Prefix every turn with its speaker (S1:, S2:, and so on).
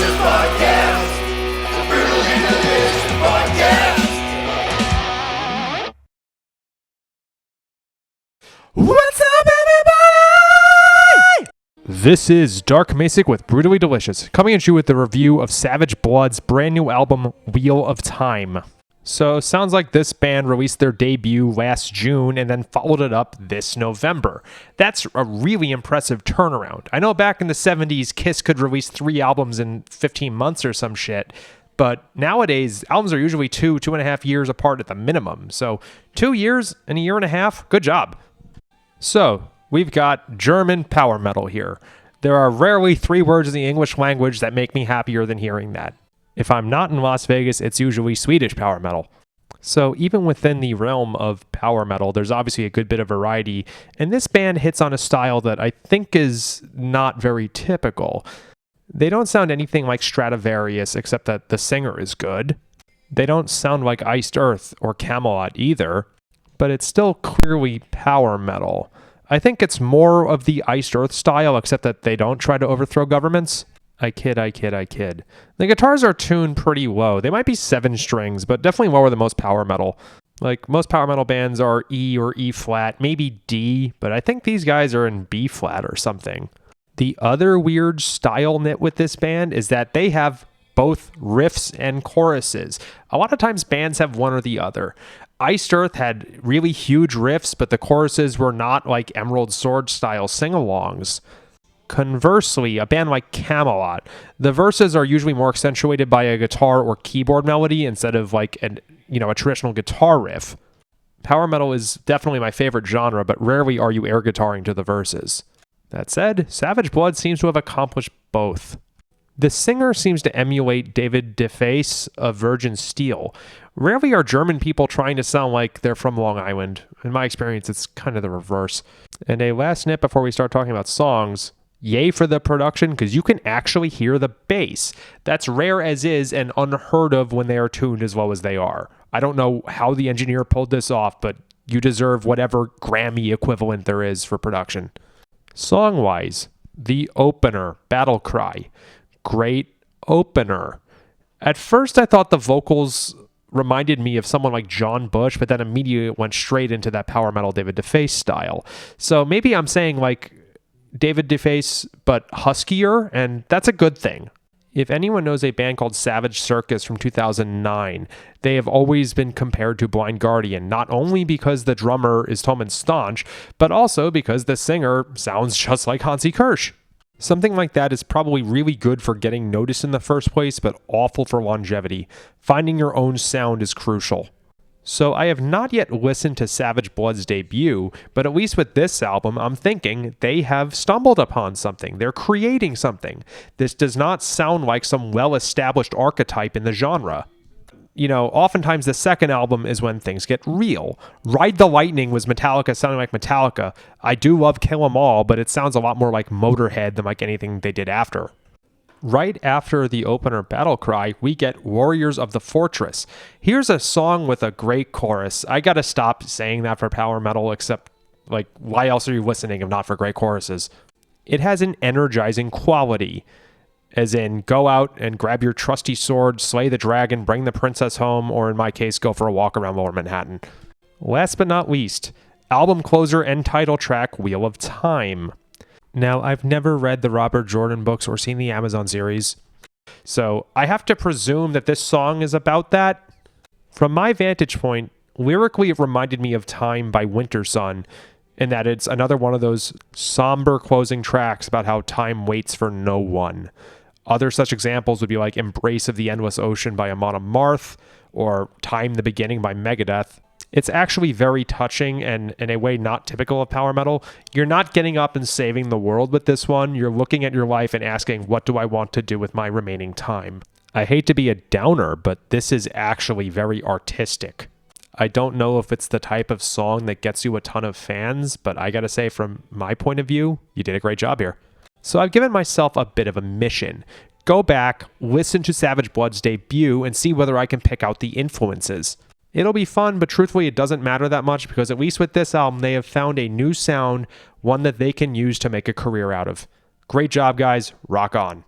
S1: Delicious Podcast. The Brutally Delicious Podcast.
S2: What's up, everybody? This is Dark Macek with Brutally Delicious, coming at you with the review of Savage Blood's brand new album, Wheel of Time. So, sounds like this band released their debut last June and then followed it up this November. That's a really impressive turnaround. I know back in the 70s, Kiss could release 3 albums in 15 months or some shit, but nowadays, albums are usually 2.5 years apart at the minimum. So, 2 years and a year and a half, good job. So, we've got German power metal here. There are rarely 3 words in the English language that make me happier than hearing that. If I'm not in Las Vegas, it's usually Swedish power metal. So even within the realm of power metal, there's obviously a good bit of variety, and this band hits on a style that I think is not very typical. They don't sound anything like Stratovarius, except that the singer is good. They don't sound like Iced Earth or Camelot either, but it's still clearly power metal. I think it's more of the Iced Earth style, except that they don't try to overthrow governments. I kid. The guitars are tuned pretty low. They might be 7 strings, but definitely lower than most power metal. Like, most power metal bands are E or E flat, maybe D, but I think these guys are in B flat or something. The other weird style knit with this band is that they have both riffs and choruses. A lot of times bands have one or the other. Iced Earth had really huge riffs, but the choruses were not like Emerald Sword style sing-alongs. Conversely, a band like Camelot, the verses are usually more accentuated by a guitar or keyboard melody instead of like a traditional guitar riff. Power metal is definitely my favorite genre, but rarely are you air guitaring to the verses. That said, Savage Blood seems to have accomplished both. The singer seems to emulate David DeFace of Virgin Steel. Rarely are German people trying to sound like they're from Long Island. In my experience, it's kind of the reverse. And a last nip before we start talking about songs. Yay for the production, because you can actually hear the bass. That's rare as is and unheard of when they are tuned as low as they are. I don't know how the engineer pulled this off, but you deserve whatever Grammy equivalent there is for production. Song-wise, the opener, Battle Cry. Great opener. At first, I thought the vocals reminded me of someone like John Bush, but then immediately went straight into that power metal David DeFace style. So maybe I'm saying like David DeFace, but huskier, and that's a good thing. If anyone knows a band called Savage Circus from 2009, they have always been compared to Blind Guardian, not only because the drummer is Toman Staunch, but also because the singer sounds just like Hansi Kirsch. Something like that is probably really good for getting noticed in the first place, but awful for longevity. Finding your own sound is crucial. So I have not yet listened to Savage Blood's debut, but at least with this album, I'm thinking they have stumbled upon something. They're creating something. This does not sound like some well-established archetype in the genre. You know, oftentimes the second album is when things get real. Ride the Lightning was Metallica sounding like Metallica. I do love Kill 'Em All, but it sounds a lot more like Motorhead than like anything they did after. Right after the opener Battle Cry, we get Warriors of the Fortress. Here's a song with a great chorus. I gotta stop saying that for power metal, except, like, why else are you listening if not for great choruses? It has an energizing quality, as in, go out and grab your trusty sword, slay the dragon, bring the princess home, or in my case, go for a walk around Lower Manhattan. Last but not least, album closer and title track, Wheel of Time. Now, I've never read the Robert Jordan books or seen the Amazon series, so I have to presume that this song is about that. From my vantage point, lyrically it reminded me of Time by Winter Sun, in that it's another one of those somber closing tracks about how time waits for no one. Other such examples would be like Embrace of the Endless Ocean by Amon Amarth, or Time the Beginning by Megadeth. It's actually very touching and in a way not typical of power metal. You're not getting up and saving the world with this one. You're looking at your life and asking, what do I want to do with my remaining time? I hate to be a downer, but this is actually very artistic. I don't know if it's the type of song that gets you a ton of fans, but I gotta say, from my point of view, you did a great job here. So I've given myself a bit of a mission. Go back, listen to Savage Blood's debut, and see whether I can pick out the influences. It'll be fun, but truthfully, it doesn't matter that much because at least with this album, they have found a new sound, one that they can use to make a career out of. Great job, guys. Rock on.